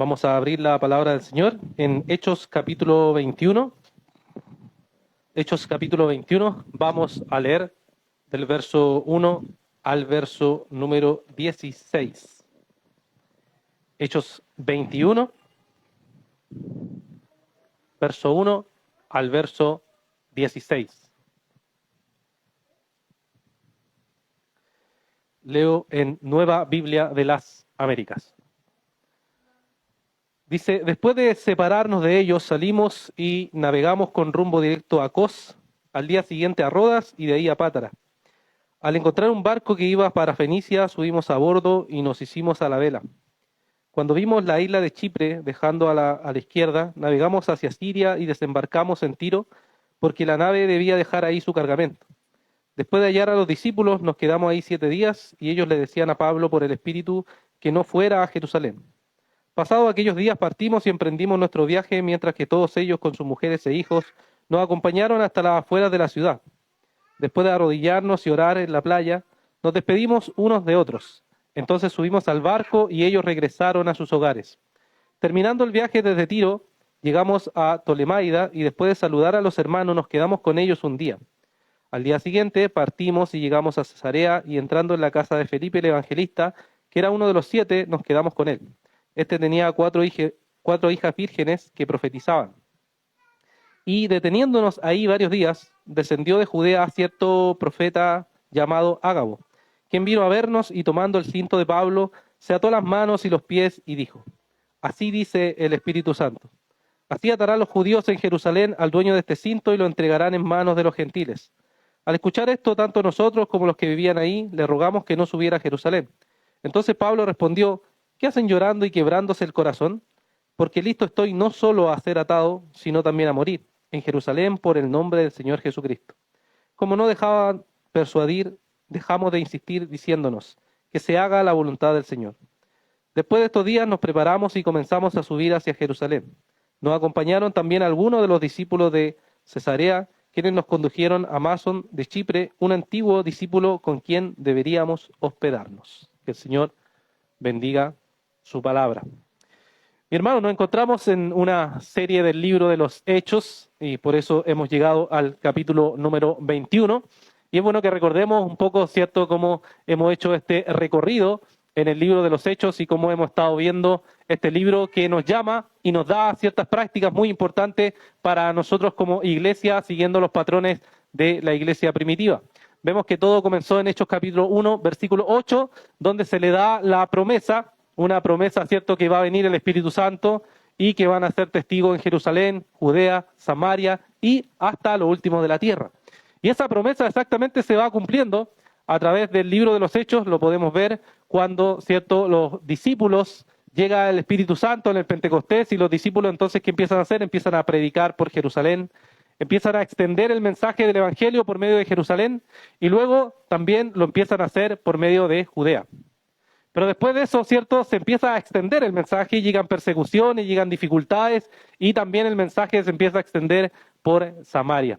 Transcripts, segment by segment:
Vamos a abrir la palabra del Señor en Hechos capítulo 21. Hechos capítulo 21, vamos a leer del verso 1 al verso número 16. Hechos 21, verso 1 al verso 16. Leo en Nueva Biblia de las Américas. Dice, después de separarnos de ellos, salimos y navegamos con rumbo directo a Cos, al día siguiente a Rodas y de ahí a Pátara. Al encontrar un barco que iba para Fenicia, subimos a bordo y nos hicimos a la vela. Cuando vimos la isla de Chipre, dejando a la izquierda, navegamos hacia Siria y desembarcamos en Tiro, porque la nave debía dejar ahí su cargamento. Después de hallar a los discípulos, nos quedamos ahí 7 días, y ellos le decían a Pablo por el Espíritu que no fuera a Jerusalén. Pasados aquellos días partimos y emprendimos nuestro viaje, mientras que todos ellos con sus mujeres e hijos nos acompañaron hasta las afueras de la ciudad. Después de arrodillarnos y orar en la playa, nos despedimos unos de otros. Entonces subimos al barco y ellos regresaron a sus hogares. Terminando el viaje desde Tiro, llegamos a Tolemaida y después de saludar a los hermanos nos quedamos con ellos un día. Al día siguiente partimos y llegamos a Cesarea y entrando en la casa de Felipe el Evangelista, que era uno de los 7, nos quedamos con él. Este tenía cuatro hijas vírgenes que profetizaban. Y deteniéndonos ahí varios días, descendió de Judea cierto profeta llamado Ágabo, quien vino a vernos y tomando el cinto de Pablo, se ató las manos y los pies y dijo, así dice el Espíritu Santo, así atarán los judíos en Jerusalén al dueño de este cinto y lo entregarán en manos de los gentiles. Al escuchar esto, tanto nosotros como los que vivían ahí, le rogamos que no subiera a Jerusalén. Entonces Pablo respondió, ¿qué hacen llorando y quebrándose el corazón? Porque listo estoy no solo a ser atado, sino también a morir en Jerusalén por el nombre del Señor Jesucristo. Como no dejaban persuadir, dejamos de insistir diciéndonos que se haga la voluntad del Señor. Después de estos días nos preparamos y comenzamos a subir hacia Jerusalén. Nos acompañaron también algunos de los discípulos de Cesarea, quienes nos condujeron a Mnasón de Chipre, un antiguo discípulo con quien deberíamos hospedarnos. Que el Señor bendiga su palabra. Mi hermano, nos encontramos en una serie del libro de los Hechos y por eso hemos llegado al capítulo número 21. Y es bueno que recordemos un poco, ¿cierto?, cómo hemos hecho este recorrido en el libro de los Hechos y cómo hemos estado viendo este libro que nos llama y nos da ciertas prácticas muy importantes para nosotros como iglesia, siguiendo los patrones de la iglesia primitiva. Vemos que todo comenzó en Hechos capítulo 1, versículo 8, donde se le da la promesa, una promesa, ¿cierto?, que va a venir el Espíritu Santo y que van a ser testigos en Jerusalén, Judea, Samaria y hasta lo último de la tierra. Y esa promesa exactamente se va cumpliendo a través del libro de los Hechos, lo podemos ver cuando, ¿cierto?, los discípulos, llega el Espíritu Santo en el Pentecostés y los discípulos entonces, ¿qué empiezan a hacer? Empiezan a predicar por Jerusalén, empiezan a extender el mensaje del Evangelio por medio de Jerusalén y luego también lo empiezan a hacer por medio de Judea. Pero después de eso, ¿cierto?, se empieza a extender el mensaje y llegan persecuciones, llegan dificultades y también el mensaje se empieza a extender por Samaria.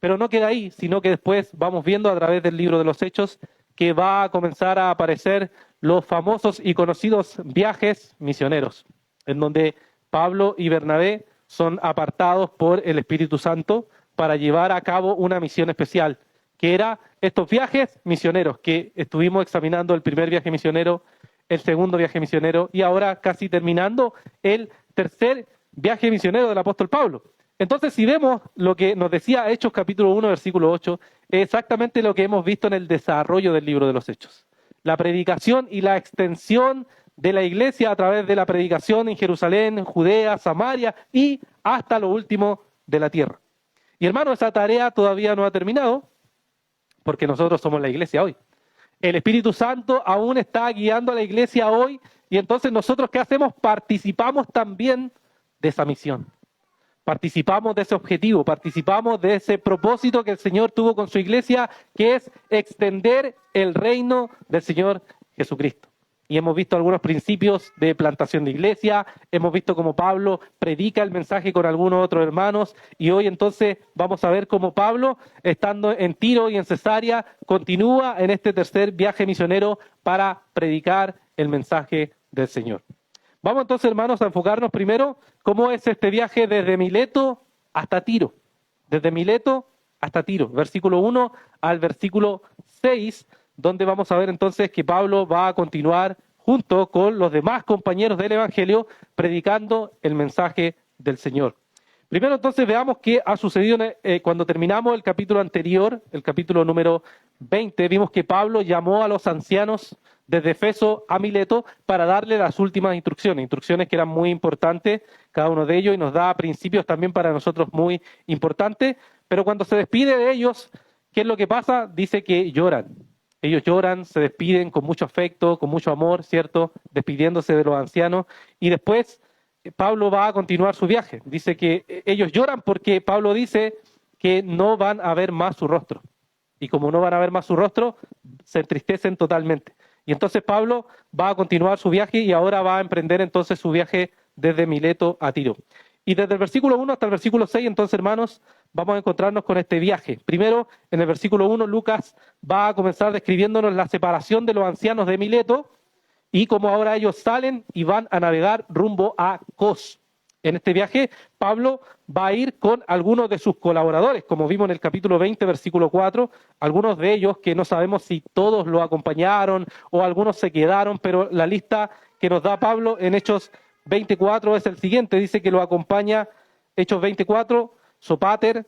Pero no queda ahí, sino que después vamos viendo a través del libro de los Hechos que va a comenzar a aparecer los famosos y conocidos viajes misioneros, en donde Pablo y Bernabé son apartados por el Espíritu Santo para llevar a cabo una misión especial, que era estos viajes misioneros, que estuvimos examinando el primer viaje misionero, el segundo viaje misionero y ahora casi terminando el tercer viaje misionero del apóstol Pablo. Entonces, si vemos lo que nos decía Hechos capítulo 1, versículo 8, es exactamente lo que hemos visto en el desarrollo del libro de los Hechos. La predicación y la extensión de la iglesia a través de la predicación en Jerusalén, en Judea, Samaria y hasta lo último de la tierra. Y hermano, esa tarea todavía no ha terminado porque nosotros somos la iglesia hoy. El Espíritu Santo aún está guiando a la iglesia hoy y entonces nosotros, ¿qué hacemos? Participamos también de esa misión. Participamos de ese objetivo, participamos de ese propósito que el Señor tuvo con su iglesia, que es extender el reino del Señor Jesucristo. Y hemos visto algunos principios de plantación de iglesia, hemos visto cómo Pablo predica el mensaje con algunos otros hermanos, y hoy entonces vamos a ver cómo Pablo, estando en Tiro y en Cesarea, continúa en este tercer viaje misionero para predicar el mensaje del Señor. Vamos entonces, hermanos, a enfocarnos primero cómo es este viaje desde Mileto hasta Tiro. Desde Mileto hasta Tiro, versículo 1 al versículo 6, donde vamos a ver entonces que Pablo va a continuar junto con los demás compañeros del Evangelio predicando el mensaje del Señor. Primero entonces veamos qué ha sucedido cuando terminamos el capítulo anterior, el capítulo número 20, vimos que Pablo llamó a los ancianos desde Efeso a Mileto para darle las últimas instrucciones que eran muy importantes, cada uno de ellos, y nos da principios también para nosotros muy importantes, pero cuando se despide de ellos, ¿qué es lo que pasa? Dice que lloran. Ellos lloran, se despiden con mucho afecto, con mucho amor, ¿cierto? Despidiéndose de los ancianos, y después Pablo va a continuar su viaje. Dice que ellos lloran porque Pablo dice que no van a ver más su rostro. Y como no van a ver más su rostro, se entristecen totalmente. Y entonces Pablo va a continuar su viaje y ahora va a emprender entonces su viaje desde Mileto a Tiro. Y desde el versículo 1 hasta el versículo 6, entonces, hermanos, vamos a encontrarnos con este viaje. Primero, en el versículo 1, Lucas va a comenzar describiéndonos la separación de los ancianos de Mileto y cómo ahora ellos salen y van a navegar rumbo a Cos. En este viaje, Pablo va a ir con algunos de sus colaboradores, como vimos en el capítulo 20, versículo 4, algunos de ellos que no sabemos si todos lo acompañaron o algunos se quedaron, pero la lista que nos da Pablo en Hechos 24 es el siguiente, dice que lo acompaña Hechos 24, Sópater,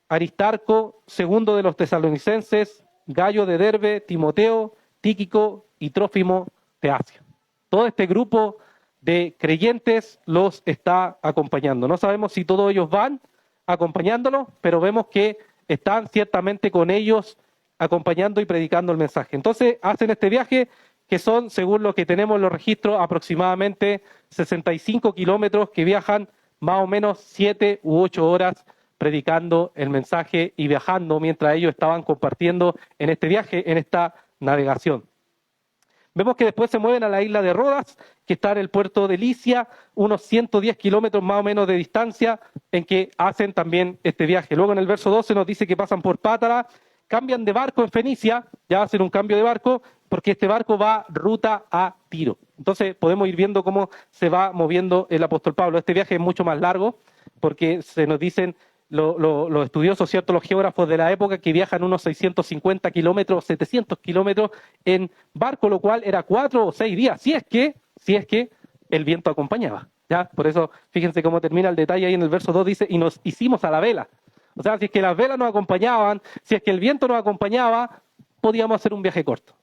Aristarco, segundo de los tesalonicenses, Gayo de Derbe, Timoteo, Tíquico y Trófimo de Asia. Todo este grupo de creyentes los está acompañando. No sabemos si todos ellos van acompañándolos, pero vemos que están ciertamente con ellos acompañando y predicando el mensaje. Entonces hacen este viaje que son, según lo que tenemos en los registros, aproximadamente 65 kilómetros que viajan más o menos 7 u 8 horas predicando el mensaje y viajando mientras ellos estaban compartiendo en este viaje, en esta navegación. Vemos que después se mueven a la isla de Rodas, que está en el puerto de Licia, unos 110 kilómetros más o menos de distancia, en que hacen también este viaje. Luego en el verso 12 nos dice que pasan por Pátara, cambian de barco en Fenicia, ya hacen un cambio de barco, porque este barco va ruta a Tiro. Entonces podemos ir viendo cómo se va moviendo el apóstol Pablo. Este viaje es mucho más largo, porque se nos dicen los estudiosos, ¿cierto? Los geógrafos de la época que viajan unos 650 kilómetros, 700 kilómetros en barco, lo cual era 4 o 6 días, si es que el viento acompañaba. ¿Ya? Por eso, fíjense cómo termina el detalle ahí en el verso 2, dice, y nos hicimos a la vela. O sea, si es que las velas nos acompañaban, si es que el viento nos acompañaba, podíamos hacer un viaje corto.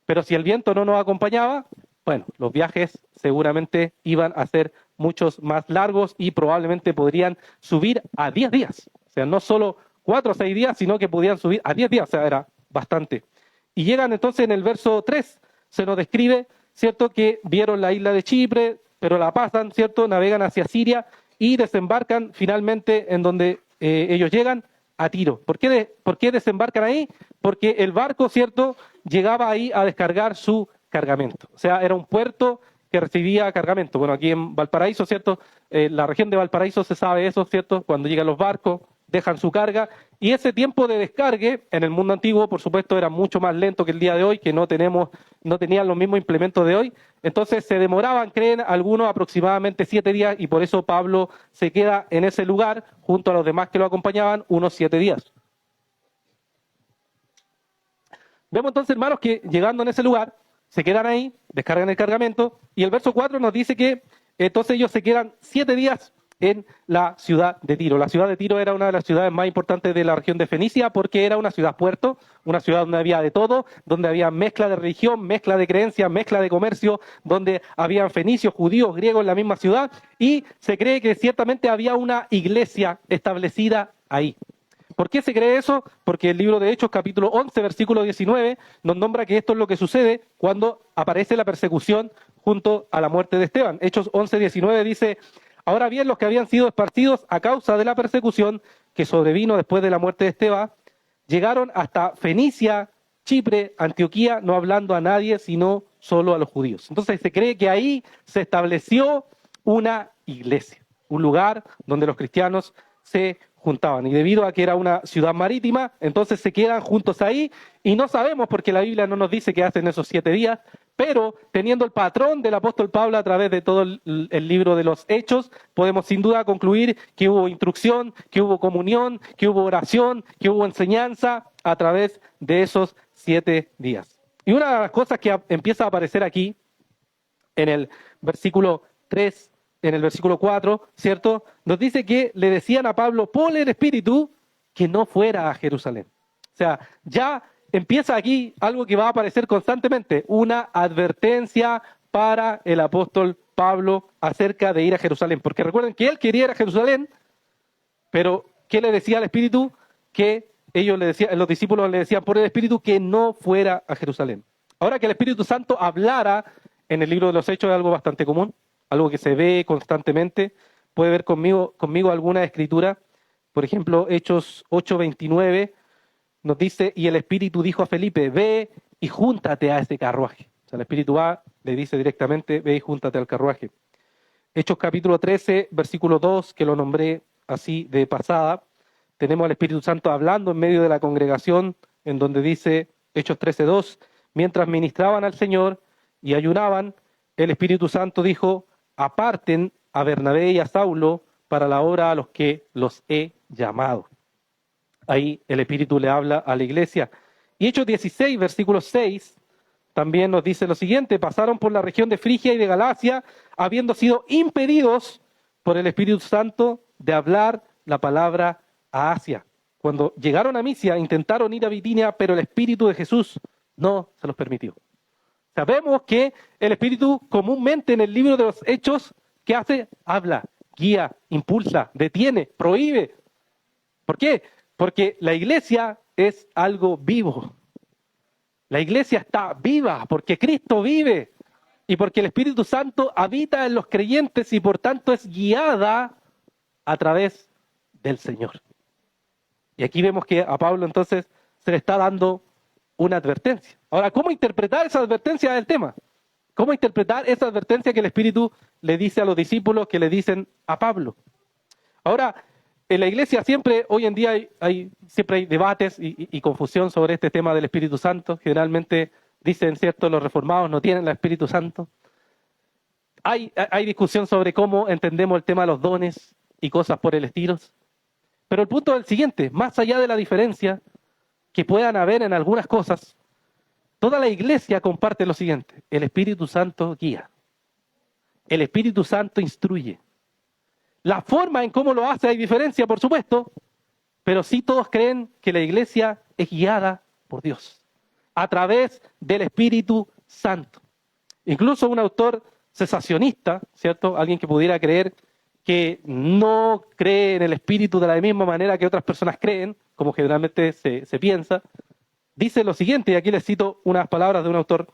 Pero si el viento no nos acompañaba, bueno, los viajes seguramente iban a ser muchos más largos y probablemente podrían subir a 10 días. O sea, no solo 4 o 6 días, sino que podían subir a 10 días, o sea, era bastante. Y llegan entonces en el verso 3, se nos describe, ¿cierto?, que vieron la isla de Chipre, pero la pasan, ¿cierto?, navegan hacia Siria y desembarcan finalmente en donde ellos llegan, a Tiro. ¿Por qué desembarcan ahí? Porque el barco, ¿cierto?, llegaba ahí a descargar su cargamento. O sea, era un puerto que recibía cargamento. Bueno, aquí en Valparaíso, ¿cierto? La región de Valparaíso se sabe eso, ¿cierto? Cuando llegan los barcos, dejan su carga. Y ese tiempo de descargue, en el mundo antiguo, por supuesto, era mucho más lento que el día de hoy, que no tenían los mismos implementos de hoy. Entonces se demoraban, creen algunos, aproximadamente 7 días, y por eso Pablo se queda en ese lugar, junto a los demás que lo acompañaban, unos 7 días. Vemos entonces, hermanos, que llegando en ese lugar, se quedan ahí, descargan el cargamento, y el verso 4 nos dice que entonces ellos se quedan 7 días en la ciudad de Tiro. La ciudad de Tiro era una de las ciudades más importantes de la región de Fenicia porque era una ciudad puerto, una ciudad donde había de todo, donde había mezcla de religión, mezcla de creencias, mezcla de comercio, donde habían fenicios, judíos, griegos en la misma ciudad, y se cree que ciertamente había una iglesia establecida ahí. ¿Por qué se cree eso? Porque el libro de Hechos, capítulo 11, versículo 19, nos nombra que esto es lo que sucede cuando aparece la persecución junto a la muerte de Esteban. Hechos 11, 19 dice: ahora bien, los que habían sido esparcidos a causa de la persecución que sobrevino después de la muerte de Esteban, llegaron hasta Fenicia, Chipre, Antioquía, no hablando a nadie, sino solo a los judíos. Entonces se cree que ahí se estableció una iglesia, un lugar donde los cristianos se juntaban. Y debido a que era una ciudad marítima, entonces se quedan juntos ahí, y no sabemos porque la Biblia no nos dice qué hacen esos 7 días, pero teniendo el patrón del apóstol Pablo a través de todo el libro de los Hechos, podemos sin duda concluir que hubo instrucción, que hubo comunión, que hubo oración, que hubo enseñanza a través de esos 7 días. Y una de las cosas que empieza a aparecer aquí, en el versículo 3, en el versículo 4, ¿cierto? Nos dice que le decían a Pablo por el Espíritu que no fuera a Jerusalén. O sea, ya empieza aquí algo que va a aparecer constantemente, una advertencia para el apóstol Pablo acerca de ir a Jerusalén. Porque recuerden que él quería ir a Jerusalén, pero ¿qué le decía al Espíritu? Que los discípulos le decían por el Espíritu que no fuera a Jerusalén. Ahora que el Espíritu Santo hablara en el libro de los Hechos es algo bastante común, algo que se ve constantemente. Puede ver conmigo alguna escritura. Por ejemplo, Hechos 8:29 nos dice, y el Espíritu dijo a Felipe, ve y júntate a ese carruaje. O sea, el Espíritu va, le dice directamente, ve y júntate al carruaje. Hechos capítulo 13, versículo 2, que lo nombré así de pasada, tenemos al Espíritu Santo hablando en medio de la congregación, en donde dice, Hechos 13:2, mientras ministraban al Señor y ayunaban, el Espíritu Santo dijo, aparten a Bernabé y a Saulo para la obra a los que los he llamado. Ahí el Espíritu le habla a la iglesia. Y Hechos 16, versículo 6, también nos dice lo siguiente, pasaron por la región de Frigia y de Galacia, habiendo sido impedidos por el Espíritu Santo de hablar la palabra a Asia. Cuando llegaron a Misia, intentaron ir a Bitinia, pero el Espíritu de Jesús no se los permitió. Sabemos que el Espíritu comúnmente en el libro de los Hechos, ¿qué hace? Habla, guía, impulsa, detiene, prohíbe. ¿Por qué? Porque la iglesia es algo vivo. La iglesia está viva porque Cristo vive y porque el Espíritu Santo habita en los creyentes y por tanto es guiada a través del Señor. Y aquí vemos que a Pablo entonces se le está dando una advertencia. Ahora, ¿cómo interpretar esa advertencia del tema? ¿Cómo interpretar esa advertencia que el Espíritu le dice a los discípulos que le dicen a Pablo? Ahora, en la iglesia siempre, hoy en día siempre hay debates y confusión sobre este tema del Espíritu Santo. Generalmente dicen, ¿cierto?, los reformados no tienen el Espíritu Santo. Hay discusión sobre cómo entendemos el tema de los dones y cosas por el estilo. Pero el punto es el siguiente, más allá de la diferencia que puedan haber en algunas cosas, toda la iglesia comparte lo siguiente, el Espíritu Santo guía, el Espíritu Santo instruye. La forma en cómo lo hace hay diferencia, por supuesto, pero sí todos creen que la iglesia es guiada por Dios, a través del Espíritu Santo. Incluso un autor cesacionista, ¿cierto? Alguien que pudiera creer que no cree en el Espíritu de la misma manera que otras personas creen, como generalmente se piensa, dice lo siguiente, y aquí les cito unas palabras de un autor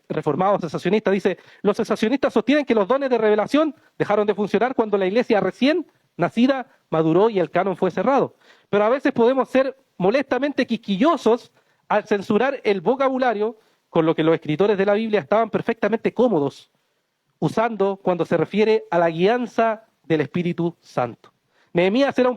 reformado cesacionista, dice, los cesacionistas sostienen que los dones de revelación dejaron de funcionar cuando la iglesia recién nacida maduró y el canon fue cerrado. Pero a veces podemos ser molestamente quisquillosos al censurar el vocabulario con lo que los escritores de la Biblia estaban perfectamente cómodos usando cuando se refiere a la guianza del Espíritu Santo. Nehemías no era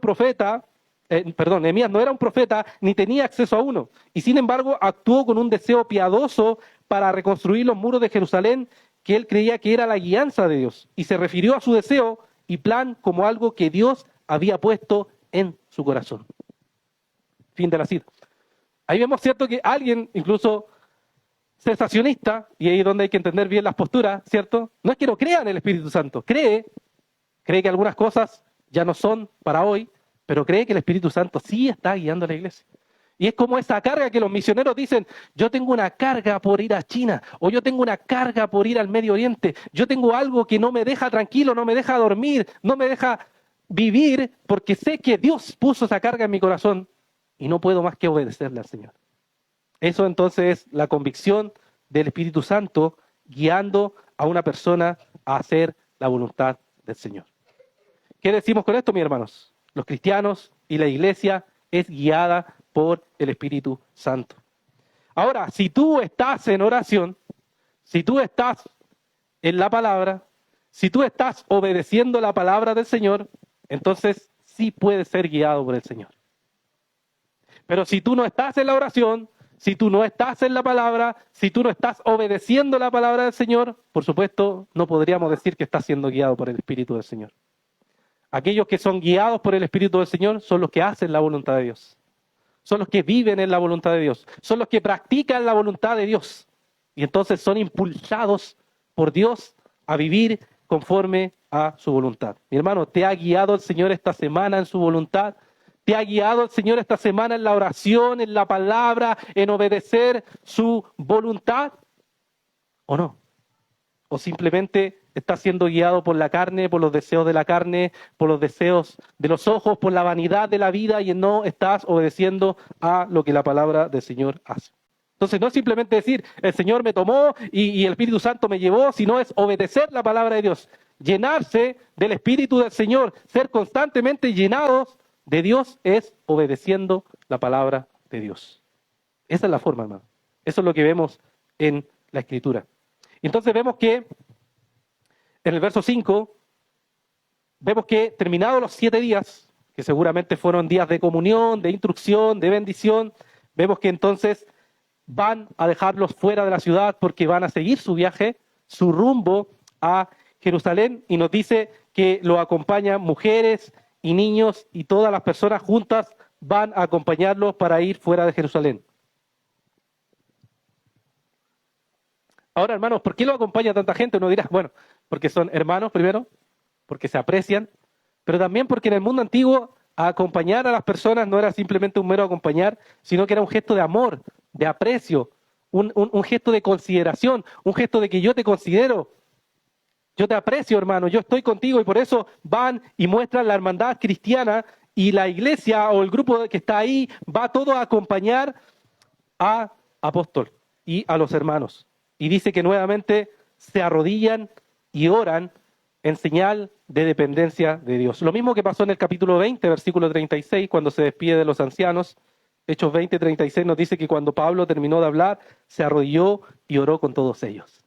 un profeta, ni tenía acceso a uno, y sin embargo actuó con un deseo piadoso para reconstruir los muros de Jerusalén que él creía que era la guianza de Dios, y se refirió a su deseo y plan como algo que Dios había puesto en su corazón. Fin de la cita. Ahí vemos, ¿cierto?, que alguien, incluso cesacionista, y ahí es donde hay que entender bien las posturas, ¿cierto? No es que no crea en el Espíritu Santo, cree que algunas cosas ya no son para hoy, pero cree que el Espíritu Santo sí está guiando a la iglesia. Y es como esa carga que los misioneros dicen, yo tengo una carga por ir a China, o yo tengo una carga por ir al Medio Oriente, yo tengo algo que no me deja tranquilo, no me deja dormir, no me deja vivir, porque sé que Dios puso esa carga en mi corazón y no puedo más que obedecerle al Señor. Eso entonces es la convicción del Espíritu Santo guiando a una persona a hacer la voluntad del Señor. ¿Qué decimos con esto, mis hermanos? Los cristianos y la iglesia es guiada por el Espíritu Santo. Ahora, si tú estás en oración, si tú estás en la palabra, si tú estás obedeciendo la palabra del Señor, entonces sí puedes ser guiado por el Señor. Pero si tú no estás en la oración, si tú no estás en la palabra, si tú no estás obedeciendo la palabra del Señor, por supuesto, no podríamos decir que estás siendo guiado por el Espíritu del Señor. Aquellos que son guiados por el Espíritu del Señor son los que hacen la voluntad de Dios. Son los que viven en la voluntad de Dios. Son los que practican la voluntad de Dios. Y entonces son impulsados por Dios a vivir conforme a su voluntad. Mi hermano, ¿te ha guiado el Señor esta semana en su voluntad? ¿Te ha guiado el Señor esta semana en la oración, en la palabra, en obedecer su voluntad? ¿O no? ¿O simplemente estás siendo guiado por la carne, por los deseos de la carne, por los deseos de los ojos, por la vanidad de la vida y no estás obedeciendo a lo que la palabra del Señor hace? Entonces no es simplemente decir, el Señor me tomó y el Espíritu Santo me llevó, sino es obedecer la palabra de Dios, llenarse del Espíritu del Señor, ser constantemente llenados de Dios es obedeciendo la palabra de Dios. Esa es la forma, hermano. Eso es lo que vemos en la Escritura. Entonces vemos que en el verso 5, vemos que terminados los 7 días, que seguramente fueron días de comunión, de instrucción, de bendición, vemos que entonces van a dejarlos fuera de la ciudad porque van a seguir su viaje, su rumbo a Jerusalén, y nos dice que lo acompañan mujeres y niños y todas las personas juntas van a acompañarlos para ir fuera de Jerusalén. Ahora, hermanos, ¿por qué lo acompaña tanta gente? Uno dirá, bueno, porque son hermanos primero, porque se aprecian, pero también porque en el mundo antiguo acompañar a las personas no era simplemente un mero acompañar, sino que era un gesto de amor, de aprecio, un gesto de consideración, un gesto de que yo te considero, yo te aprecio, hermano, yo estoy contigo, y por eso van y muestran la hermandad cristiana, y la iglesia o el grupo que está ahí va todo a acompañar a apóstol y a los hermanos. Y dice que nuevamente se arrodillan y oran en señal de dependencia de Dios. Lo mismo que pasó en el capítulo 20, versículo 36, cuando se despide de los ancianos. Hechos 20, 36 nos dice que cuando Pablo terminó de hablar, se arrodilló y oró con todos ellos.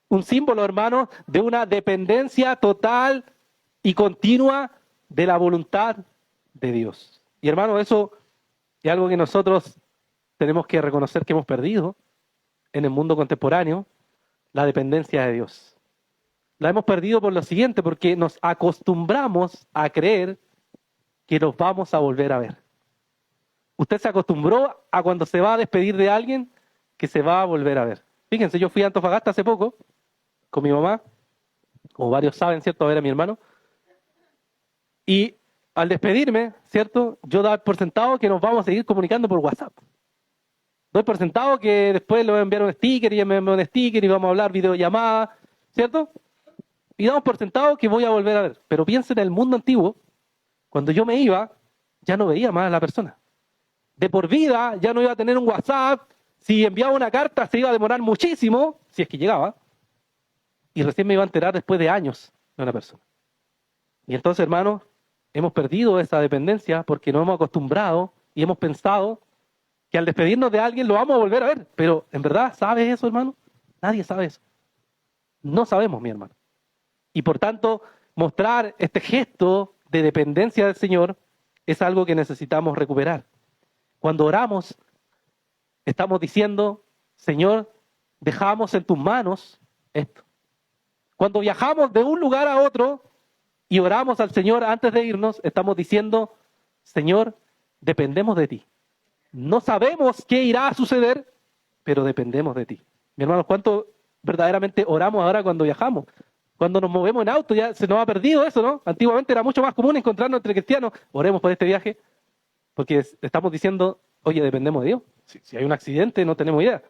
Un símbolo, hermanos, de una dependencia total y continua de la voluntad de Dios. Y hermano, eso es algo que nosotros tenemos que reconocer que hemos perdido en el mundo contemporáneo, la dependencia de Dios. La hemos perdido por lo siguiente, porque nos acostumbramos a creer que nos vamos a volver a ver. Usted se acostumbró a cuando se va a despedir de alguien que se va a volver a ver. Fíjense, yo fui a Antofagasta hace poco con mi mamá, como varios saben, ¿cierto? A ver a mi hermano. Y al despedirme, ¿cierto? Yo daba por sentado que nos vamos a seguir comunicando por WhatsApp. Doy por sentado que después le voy a enviar un sticker y ella me envía un sticker y vamos a hablar videollamada, ¿cierto? Y damos por sentado que voy a volver a ver. Pero piensen en el mundo antiguo, cuando yo me iba, ya no veía más a la persona. De por vida ya no iba a tener un WhatsApp, si enviaba una carta se iba a demorar muchísimo, si es que llegaba, y recién me iba a enterar después de años de una persona. Y entonces, hermanos, hemos perdido esa dependencia porque nos hemos acostumbrado y hemos pensado que al despedirnos de alguien lo vamos a volver a ver. Pero, ¿en verdad sabes eso, hermano? Nadie sabe eso. No sabemos, mi hermano. Y por tanto, mostrar este gesto de dependencia del Señor es algo que necesitamos recuperar. Cuando oramos, estamos diciendo, Señor, dejamos en tus manos esto. Cuando viajamos de un lugar a otro y oramos al Señor antes de irnos, estamos diciendo, Señor, dependemos de ti. No sabemos qué irá a suceder, pero dependemos de ti. Mi hermano, ¿cuánto verdaderamente oramos ahora cuando viajamos? Cuando nos movemos en auto, ya se nos ha perdido eso, ¿no? Antiguamente era mucho más común encontrarnos entre cristianos. Oremos por este viaje, porque estamos diciendo, oye, dependemos de Dios. Si hay un accidente, no tenemos idea.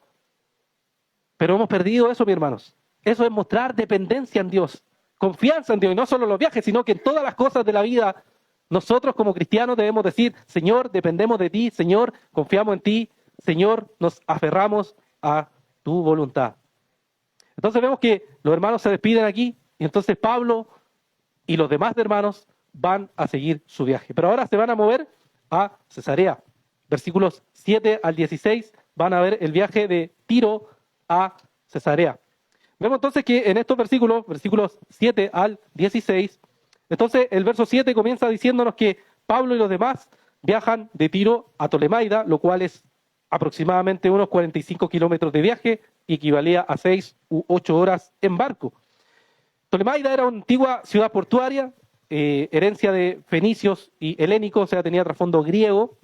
Pero hemos perdido eso, mis hermanos. Eso es mostrar dependencia en Dios, confianza en Dios, y no solo en los viajes, sino que en todas las cosas de la vida. Nosotros como cristianos debemos decir, Señor, dependemos de ti, Señor, confiamos en ti, Señor, nos aferramos a tu voluntad. Entonces vemos que los hermanos se despiden aquí, y entonces Pablo y los demás hermanos van a seguir su viaje. Pero ahora se van a mover a Cesarea. Versículos 7 al 16 van a ver el viaje de Tiro a Cesarea. Vemos entonces que en estos versículos 7 al 16, entonces el verso 7 comienza diciéndonos que Pablo y los demás viajan de Tiro a Tolemaida, lo cual es aproximadamente unos 45 kilómetros de viaje y equivalía a 6 u 8 horas en barco. Tolemaida era una antigua ciudad portuaria, herencia de fenicios y helénicos, o sea, tenía trasfondo griego.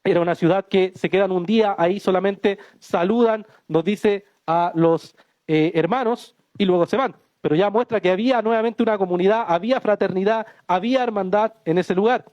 Era una ciudad que se quedan un día ahí, solamente saludan, nos dice a los hermanos y luego se van. Pero ya muestra que había nuevamente una comunidad, había fraternidad, había hermandad en ese lugar.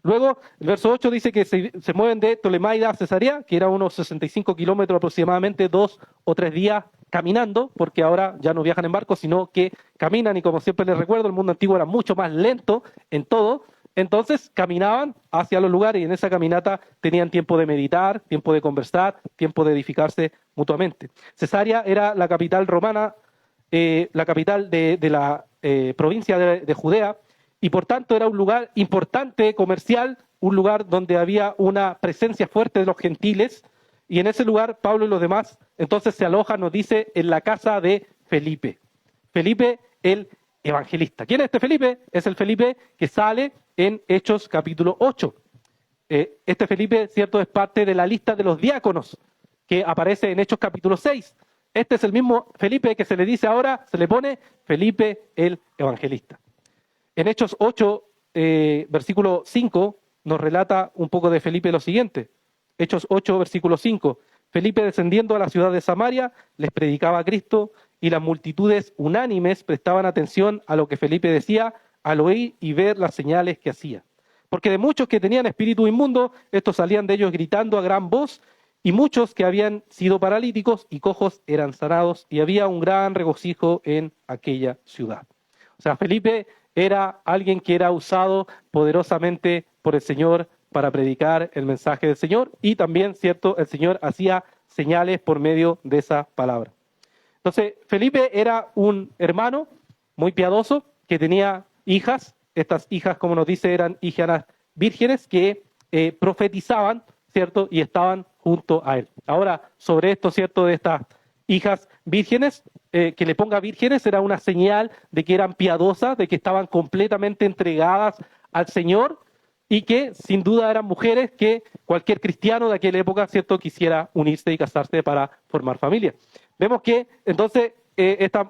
Luego, el verso 8 dice que se mueven de Tolemaida a Cesarea, que era unos 65 kilómetros aproximadamente, 2 o 3 días caminando, porque ahora ya no viajan en barco, sino que caminan, y como siempre les recuerdo, el mundo antiguo era mucho más lento en todo. Entonces caminaban hacia los lugares y en esa caminata tenían tiempo de meditar, tiempo de conversar, tiempo de edificarse mutuamente. Cesarea era la capital romana, la capital de la provincia de Judea, y por tanto era un lugar importante comercial, un lugar donde había una presencia fuerte de los gentiles, y en ese lugar Pablo y los demás entonces se alojan, nos dice, en la casa de Felipe. Felipe el evangelista. ¿Quién es este Felipe? Es el Felipe que sale en Hechos capítulo 8. Este Felipe, cierto, es parte de la lista de los diáconos que aparece en Hechos capítulo 6. Este es el mismo Felipe que se le dice ahora, se le pone Felipe el evangelista. En Hechos 8, versículo 5, nos relata un poco de Felipe lo siguiente. Hechos 8, versículo 5. Felipe, descendiendo a la ciudad de Samaria, les predicaba a Cristo, y las multitudes unánimes prestaban atención a lo que Felipe decía al oír y ver las señales que hacía. Porque de muchos que tenían espíritu inmundo, estos salían de ellos gritando a gran voz, y muchos que habían sido paralíticos y cojos eran sanados, y había un gran regocijo en aquella ciudad. O sea, Felipe era alguien que era usado poderosamente por el Señor para predicar el mensaje del Señor, y también, cierto, el Señor hacía señales por medio de esa palabra. Entonces, Felipe era un hermano muy piadoso que tenía hijas. Estas hijas, como nos dice, eran hijas vírgenes que profetizaban, ¿cierto? Y estaban junto a él. Ahora, sobre esto, ¿cierto? De estas hijas vírgenes, que le ponga vírgenes era una señal de que eran piadosas, de que estaban completamente entregadas al Señor, y que sin duda eran mujeres que cualquier cristiano de aquella época, ¿cierto?, quisiera unirse y casarse para formar familia. Vemos que entonces estas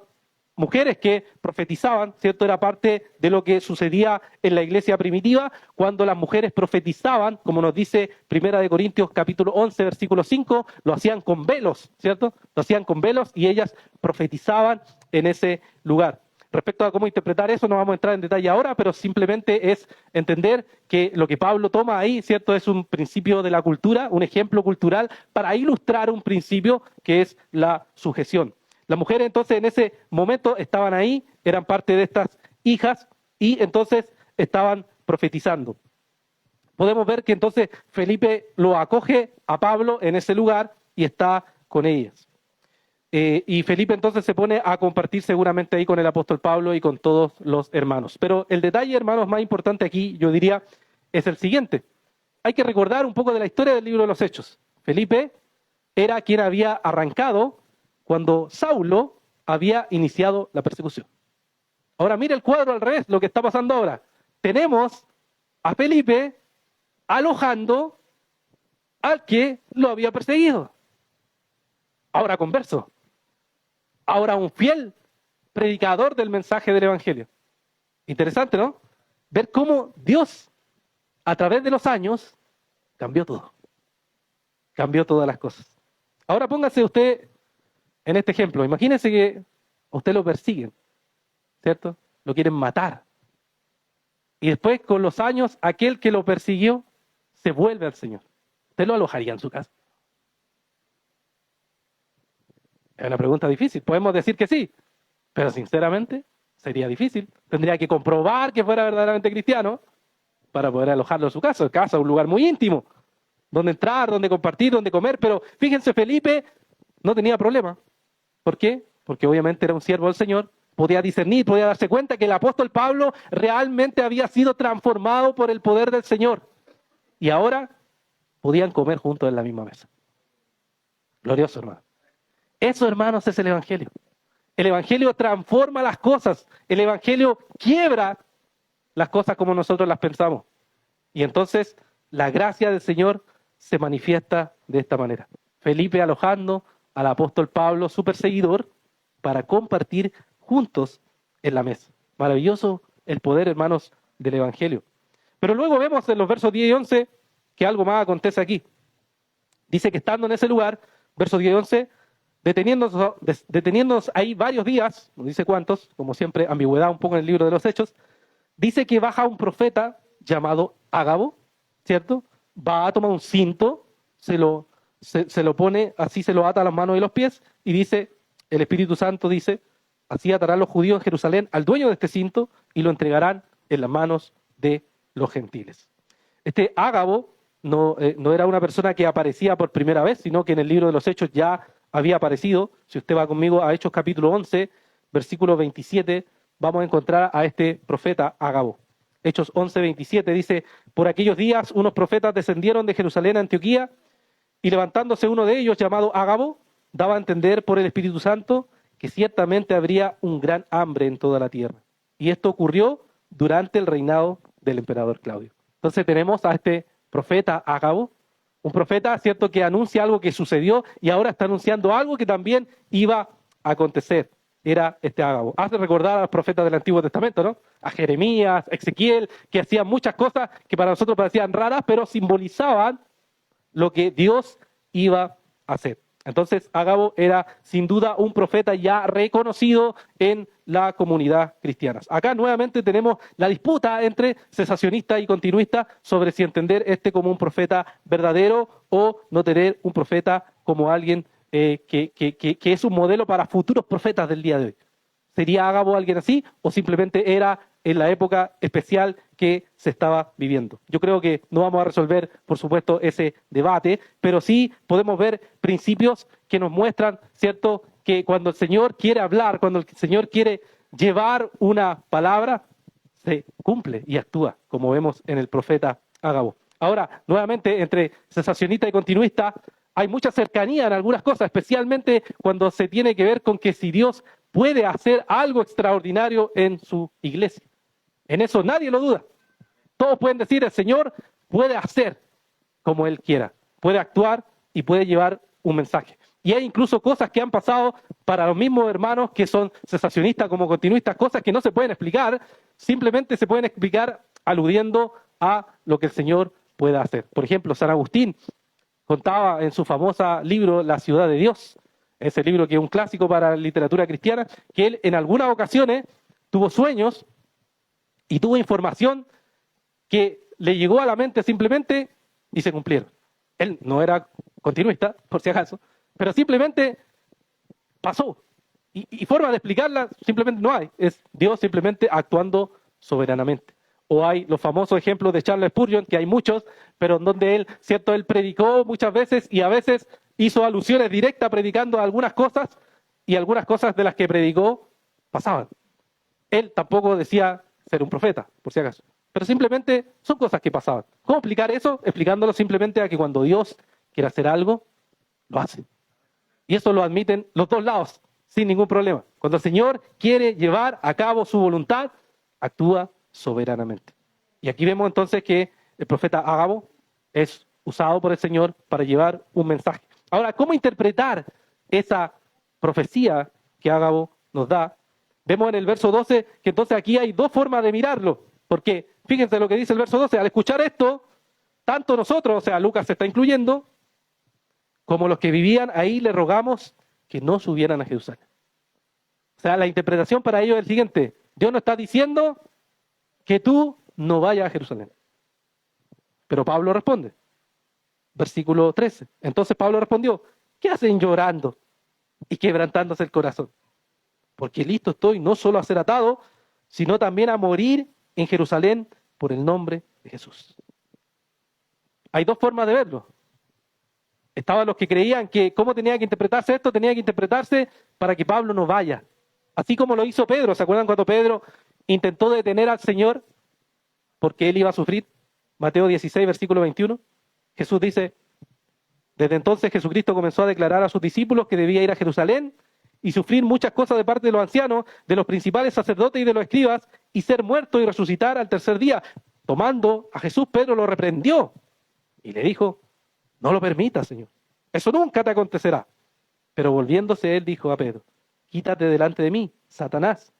mujeres que profetizaban, ¿cierto?, era parte de lo que sucedía en la iglesia primitiva, cuando las mujeres profetizaban, como nos dice 1 Corintios capítulo 11, versículo 5, lo hacían con velos, ¿cierto? Lo hacían con velos y ellas profetizaban en ese lugar. Respecto a cómo interpretar eso, no vamos a entrar en detalle ahora, pero simplemente es entender que lo que Pablo toma ahí, ¿cierto?, es un principio de la cultura, un ejemplo cultural para ilustrar un principio que es la sujeción. Las mujeres entonces en ese momento estaban ahí, eran parte de estas hijas y entonces estaban profetizando. Podemos ver que entonces Felipe lo acoge a Pablo en ese lugar y está con ellas. Y Felipe entonces se pone a compartir seguramente ahí con el apóstol Pablo y con todos los hermanos. Pero el detalle, hermanos, más importante aquí, yo diría, es el siguiente. Hay que recordar un poco de la historia del libro de los Hechos. Felipe era quien había arrancado cuando Saulo había iniciado la persecución. Ahora mira el cuadro al revés, lo que está pasando ahora. Tenemos a Felipe alojando al que lo había perseguido. Ahora converso. Ahora un fiel predicador del mensaje del Evangelio. Interesante, ¿no? Ver cómo Dios, a través de los años, cambió todo. Cambió todas las cosas. Ahora póngase usted en este ejemplo. Imagínese que a usted lo persiguen, ¿cierto? Lo quieren matar. Y después, con los años, aquel que lo persiguió se vuelve al Señor. ¿Usted lo alojaría en su casa? Es una pregunta difícil. Podemos decir que sí, pero sinceramente sería difícil. Tendría que comprobar que fuera verdaderamente cristiano para poder alojarlo en su casa. Casa es un lugar muy íntimo, donde entrar, donde compartir, donde comer. Pero fíjense, Felipe no tenía problema. ¿Por qué? Porque obviamente era un siervo del Señor. Podía discernir, podía darse cuenta que el apóstol Pablo realmente había sido transformado por el poder del Señor. Y ahora podían comer juntos en la misma mesa. Glorioso, hermano. Eso, hermanos, es el Evangelio. El Evangelio transforma las cosas. El Evangelio quiebra las cosas como nosotros las pensamos. Y entonces la gracia del Señor se manifiesta de esta manera. Felipe alojando al apóstol Pablo, su perseguidor, para compartir juntos en la mesa. Maravilloso el poder, hermanos, del Evangelio. Pero luego vemos en los versos 10 y 11 que algo más acontece aquí. Dice que estando en ese lugar, versos 10 y 11, deteniéndonos ahí varios días, no dice cuántos, como siempre, ambigüedad un poco en el libro de los Hechos, dice que baja un profeta llamado Ágabo, ¿cierto? Va a tomar un cinto, se lo pone, así se lo ata a las manos y los pies, y dice, el Espíritu Santo dice, así atarán los judíos en Jerusalén al dueño de este cinto y lo entregarán en las manos de los gentiles. Este Ágabo no era una persona que aparecía por primera vez, sino que en el libro de los Hechos ya había aparecido. Si usted va conmigo a Hechos capítulo 11, versículo 27, vamos a encontrar a este profeta Ágabo. Hechos 11, 27 dice, por aquellos días unos profetas descendieron de Jerusalén a Antioquía y levantándose uno de ellos llamado Ágabo, daba a entender por el Espíritu Santo que ciertamente habría un gran hambre en toda la tierra. Y esto ocurrió durante el reinado del emperador Claudio. Entonces tenemos a este profeta Ágabo, un profeta, cierto, que anuncia algo que sucedió y ahora está anunciando algo que también iba a acontecer. Era este Ágabo. Hace recordar a los profetas del Antiguo Testamento, ¿no? A Jeremías, Ezequiel, que hacían muchas cosas que para nosotros parecían raras, pero simbolizaban lo que Dios iba a hacer. Entonces, Ágabo era sin duda un profeta ya reconocido en la comunidad cristiana. Acá nuevamente tenemos la disputa entre cesacionistas y continuistas sobre si entender este como un profeta verdadero o no tener un profeta como alguien que es un modelo para futuros profetas del día de hoy. ¿Sería Ágabo alguien así o simplemente era en la época especial que se estaba viviendo? Yo creo que no vamos a resolver, por supuesto, ese debate, pero sí podemos ver principios que nos muestran, ¿cierto?, que cuando el Señor quiere hablar, cuando el Señor quiere llevar una palabra, se cumple y actúa, como vemos en el profeta Ágabo. Ahora, nuevamente, entre cesacionista y continuista, hay mucha cercanía en algunas cosas, especialmente cuando se tiene que ver con que si Dios puede hacer algo extraordinario en su iglesia. En eso nadie lo duda. Todos pueden decir, el Señor puede hacer como Él quiera, puede actuar y puede llevar un mensaje. Y hay incluso cosas que han pasado para los mismos hermanos que son cesacionistas como continuistas, cosas que no se pueden explicar, simplemente se pueden explicar aludiendo a lo que el Señor pueda hacer. Por ejemplo, San Agustín contaba en su famoso libro La ciudad de Dios, ese libro que es un clásico para la literatura cristiana, que él en algunas ocasiones tuvo sueños y tuvo información que le llegó a la mente simplemente y se cumplieron. Él no era continuista, por si acaso, pero simplemente pasó. Y forma de explicarla simplemente no hay. Es Dios simplemente actuando soberanamente. O hay los famosos ejemplos de Charles Spurgeon, que hay muchos, pero en donde él, cierto, él predicó muchas veces y a veces hizo alusiones directas predicando algunas cosas y algunas cosas de las que predicó pasaban. Él tampoco decía ser un profeta, por si acaso. Pero simplemente son cosas que pasaban. ¿Cómo explicar eso? Explicándolo simplemente a que cuando Dios quiere hacer algo, lo hace. Y eso lo admiten los dos lados, sin ningún problema. Cuando el Señor quiere llevar a cabo su voluntad, actúa soberanamente. Y aquí vemos entonces que el profeta Ágabo es usado por el Señor para llevar un mensaje. Ahora, ¿cómo interpretar esa profecía que Ágabo nos da? Vemos en el verso 12 que entonces aquí hay dos formas de mirarlo. Porque fíjense lo que dice el verso 12. Al escuchar esto, tanto nosotros, o sea, Lucas se está incluyendo, como los que vivían ahí, le rogamos que no subieran a Jerusalén. O sea, la interpretación para ellos es el siguiente. Dios nos está diciendo que tú no vayas a Jerusalén. Pero Pablo responde. Versículo 13. Entonces Pablo respondió, ¿qué hacen llorando y quebrantándose el corazón? Porque listo estoy no solo a ser atado, sino también a morir en Jerusalén por el nombre de Jesús. Hay dos formas de verlo. Estaban los que creían que cómo tenía que interpretarse esto, tenía que interpretarse para que Pablo no vaya. Así como lo hizo Pedro. ¿Se acuerdan cuando Pedro intentó detener al Señor porque él iba a sufrir? Mateo 16, versículo 21. Jesús dice, desde entonces Jesucristo comenzó a declarar a sus discípulos que debía ir a Jerusalén y sufrir muchas cosas de parte de los ancianos, de los principales sacerdotes y de los escribas, y ser muerto y resucitar al tercer día. Tomando a Jesús, Pedro lo reprendió y le dijo, No lo permitas, Señor. Eso nunca te acontecerá. Pero volviéndose él dijo a Pedro, quítate delante de mí, Satanás,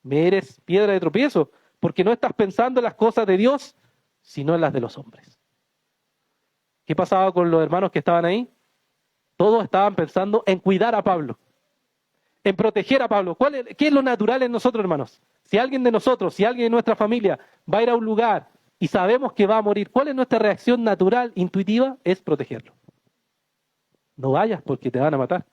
me eres piedra de tropiezo, porque no estás pensando en las cosas de Dios, sino en las de los hombres. ¿Qué pasaba con los hermanos que estaban ahí? Todos estaban pensando en cuidar a Pablo, en proteger a Pablo. ¿Qué es lo natural en nosotros, hermanos? Si alguien de nosotros, si alguien de nuestra familia va a ir a un lugar y sabemos que va a morir, ¿cuál es nuestra reacción natural, intuitiva? Es protegerlo. No vayas porque te van a matar.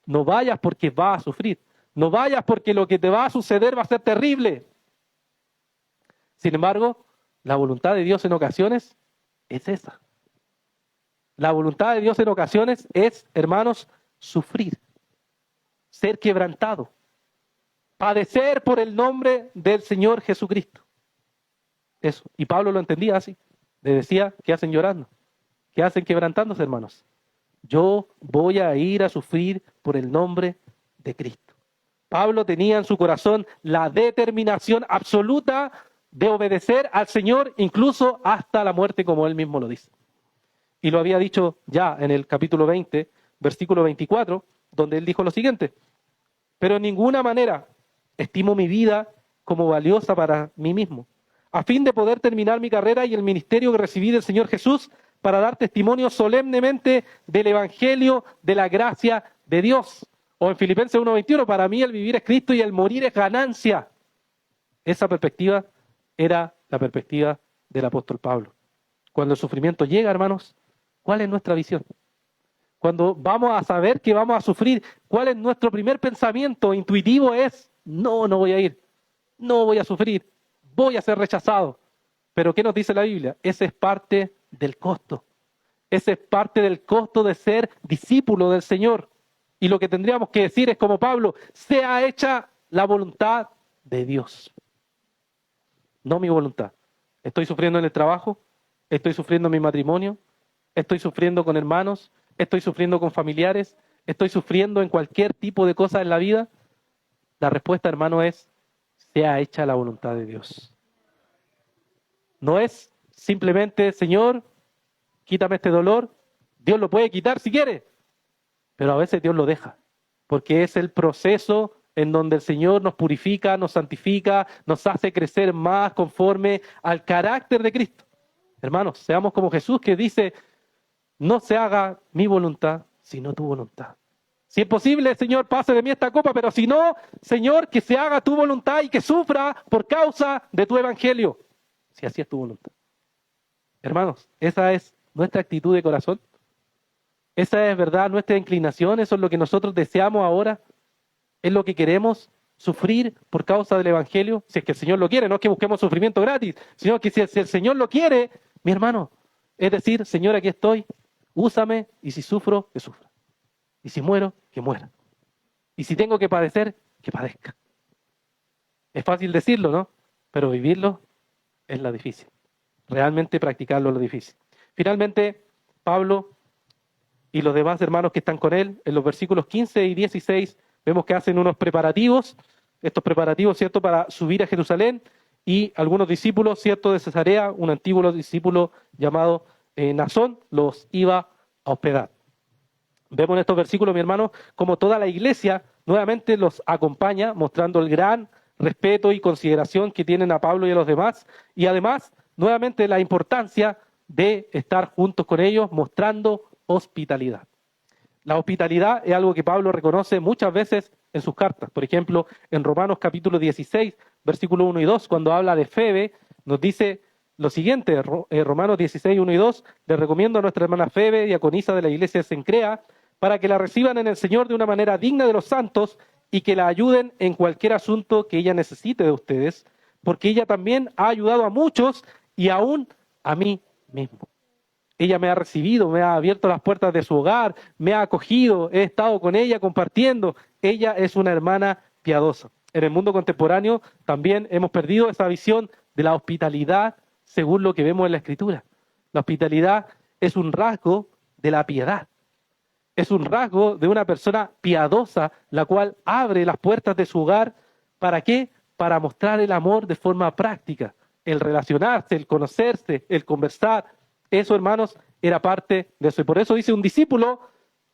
No vayas porque vas a sufrir. No vayas porque lo que te va a suceder va a ser terrible. Sin embargo, la voluntad de Dios en ocasiones es esa. La voluntad de Dios en ocasiones es, hermanos, sufrir, ser quebrantado, padecer por el nombre del Señor Jesucristo. Eso. Y Pablo lo entendía así. Le decía, ¿qué hacen llorando? ¿Qué hacen quebrantándose, hermanos? Yo voy a ir a sufrir por el nombre de Cristo. Pablo tenía en su corazón la determinación absoluta de obedecer al Señor, incluso hasta la muerte, como él mismo lo dice. Y lo había dicho ya en el capítulo 20, versículo 24, donde él dijo lo siguiente: pero en ninguna manera estimo mi vida como valiosa para mí mismo, a fin de poder terminar mi carrera y el ministerio que recibí del Señor Jesús para dar testimonio solemnemente del Evangelio de la gracia de Dios. O en Filipenses 1:21, para mí el vivir es Cristo y el morir es ganancia. Esa perspectiva era la perspectiva del apóstol Pablo. Cuando el sufrimiento llega, hermanos, ¿cuál es nuestra visión? Cuando vamos a saber que vamos a sufrir, ¿cuál es nuestro primer pensamiento intuitivo? Es, no voy a ir, no voy a sufrir, voy a ser rechazado. Pero ¿qué nos dice la Biblia? Ese es parte del costo. Ese es parte del costo de ser discípulo del Señor. Y lo que tendríamos que decir es como Pablo, sea hecha la voluntad de Dios. No mi voluntad. Estoy sufriendo en el trabajo, estoy sufriendo en mi matrimonio, estoy sufriendo con hermanos, estoy sufriendo con familiares, estoy sufriendo en cualquier tipo de cosa en la vida. La respuesta, hermano, es, sea hecha la voluntad de Dios. No es simplemente, Señor, quítame este dolor. Dios lo puede quitar si quiere, pero a veces Dios lo deja, porque es el proceso en donde el Señor nos purifica, nos santifica, nos hace crecer más conforme al carácter de Cristo. Hermanos, seamos como Jesús, que dice, no se haga mi voluntad, sino tu voluntad. Si es posible, Señor, pase de mí esta copa, pero si no, Señor, que se haga tu voluntad y que sufra por causa de tu evangelio. Si así es tu voluntad. Hermanos, esa es nuestra actitud de corazón. Esa es, verdad, nuestra inclinación. Eso es lo que nosotros deseamos ahora. Es lo que queremos, sufrir por causa del evangelio. Si es que el Señor lo quiere, no es que busquemos sufrimiento gratis, sino que si el Señor lo quiere, mi hermano, es decir, Señor, aquí estoy, úsame, y si sufro, que sufra. Y si muero, que muera. Y si tengo que padecer, que padezca. Es fácil decirlo, ¿no? Pero vivirlo es la difícil. Realmente practicarlo es lo difícil. Finalmente, Pablo y los demás hermanos que están con él, en los versículos 15 y 16, vemos que hacen unos preparativos, estos preparativos, ¿cierto?, para subir a Jerusalén, y algunos discípulos, ¿cierto?, de Cesarea, un antiguo discípulo llamado Nasón, los iba a hospedar. Vemos en estos versículos, mi hermano, como toda la iglesia nuevamente los acompaña, mostrando el gran respeto y consideración que tienen a Pablo y a los demás, y además, nuevamente, la importancia de estar juntos con ellos, mostrando hospitalidad. La hospitalidad es algo que Pablo reconoce muchas veces en sus cartas. Por ejemplo, en Romanos capítulo 16, versículo 1 y 2, cuando habla de Febe, nos dice lo siguiente, Romanos 16, 1 y 2, le recomiendo a nuestra hermana Febe, diaconisa de la iglesia de Cencrea, para que la reciban en el Señor de una manera digna de los santos y que la ayuden en cualquier asunto que ella necesite de ustedes, porque ella también ha ayudado a muchos y aún a mí mismo. Ella me ha recibido, me ha abierto las puertas de su hogar, me ha acogido, he estado con ella compartiendo. Ella es una hermana piadosa. En el mundo contemporáneo también hemos perdido esa visión de la hospitalidad según lo que vemos en la Escritura. La hospitalidad es un rasgo de la piedad. Es un rasgo de una persona piadosa, la cual abre las puertas de su hogar. ¿Para qué? Para mostrar el amor de forma práctica. El relacionarse, el conocerse, el conversar. Eso, hermanos, era parte de eso. Y por eso dice un discípulo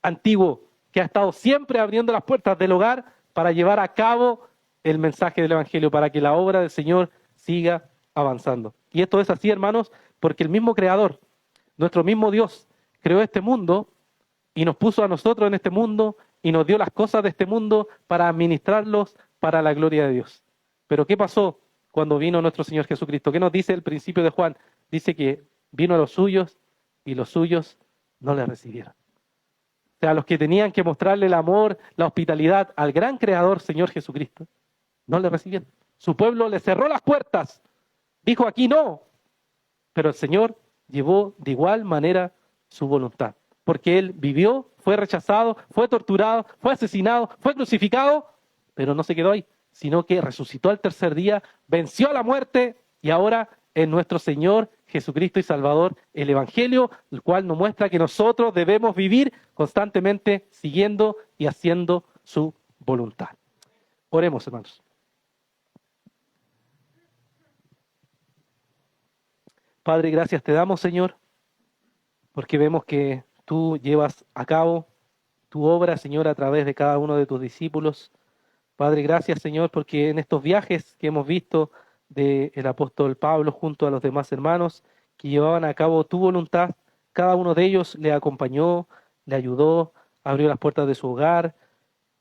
antiguo que ha estado siempre abriendo las puertas del hogar para llevar a cabo el mensaje del Evangelio, para que la obra del Señor siga avanzando. Y esto es así, hermanos, porque el mismo Creador, nuestro mismo Dios, creó este mundo y nos puso a nosotros en este mundo y nos dio las cosas de este mundo para administrarlos para la gloria de Dios. Pero ¿qué pasó cuando vino nuestro Señor Jesucristo? ¿Qué nos dice el principio de Juan? Dice que vino a los suyos y los suyos no le recibieron. O sea, los que tenían que mostrarle el amor, la hospitalidad al gran Creador, Señor Jesucristo, no le recibieron. Su pueblo le cerró las puertas. Dijo, aquí no. Pero el Señor llevó de igual manera su voluntad. Porque Él vivió, fue rechazado, fue torturado, fue asesinado, fue crucificado, pero no se quedó ahí, sino que resucitó al tercer día, venció a la muerte y ahora es nuestro Señor Jesucristo y Salvador, el Evangelio, el cual nos muestra que nosotros debemos vivir constantemente siguiendo y haciendo su voluntad. Oremos, hermanos. Padre, gracias te damos, Señor, porque vemos que tú llevas a cabo tu obra, Señor, a través de cada uno de tus discípulos. Padre, gracias, Señor, porque en estos viajes que hemos visto del apóstol Pablo junto a los demás hermanos que llevaban a cabo tu voluntad, cada uno de ellos le acompañó, le ayudó, abrió las puertas de su hogar,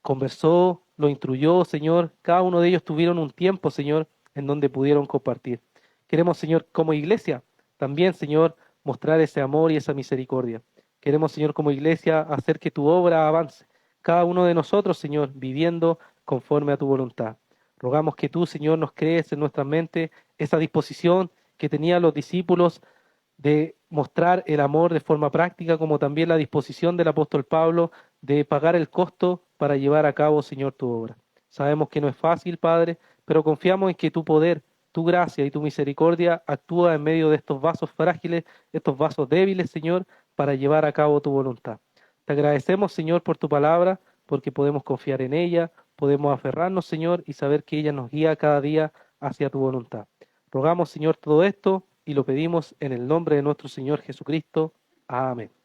conversó, lo instruyó, Señor. Cada uno de ellos tuvieron un tiempo, Señor, en donde pudieron compartir. Queremos, Señor, como iglesia, también, Señor, mostrar ese amor y esa misericordia. Queremos, Señor, como iglesia, hacer que tu obra avance. Cada uno de nosotros, Señor, viviendo conforme a tu voluntad. Rogamos que tú, Señor, nos crees en nuestra mente esa disposición que tenían los discípulos de mostrar el amor de forma práctica, como también la disposición del apóstol Pablo de pagar el costo para llevar a cabo, Señor, tu obra. Sabemos que no es fácil, Padre, pero confiamos en que tu poder, tu gracia y tu misericordia actúa en medio de estos vasos frágiles, estos vasos débiles, Señor, para llevar a cabo tu voluntad. Te agradecemos, Señor, por tu palabra, porque podemos confiar en ella, podemos aferrarnos, Señor, y saber que ella nos guía cada día hacia tu voluntad. Rogamos, Señor, todo esto y lo pedimos en el nombre de nuestro Señor Jesucristo. Amén.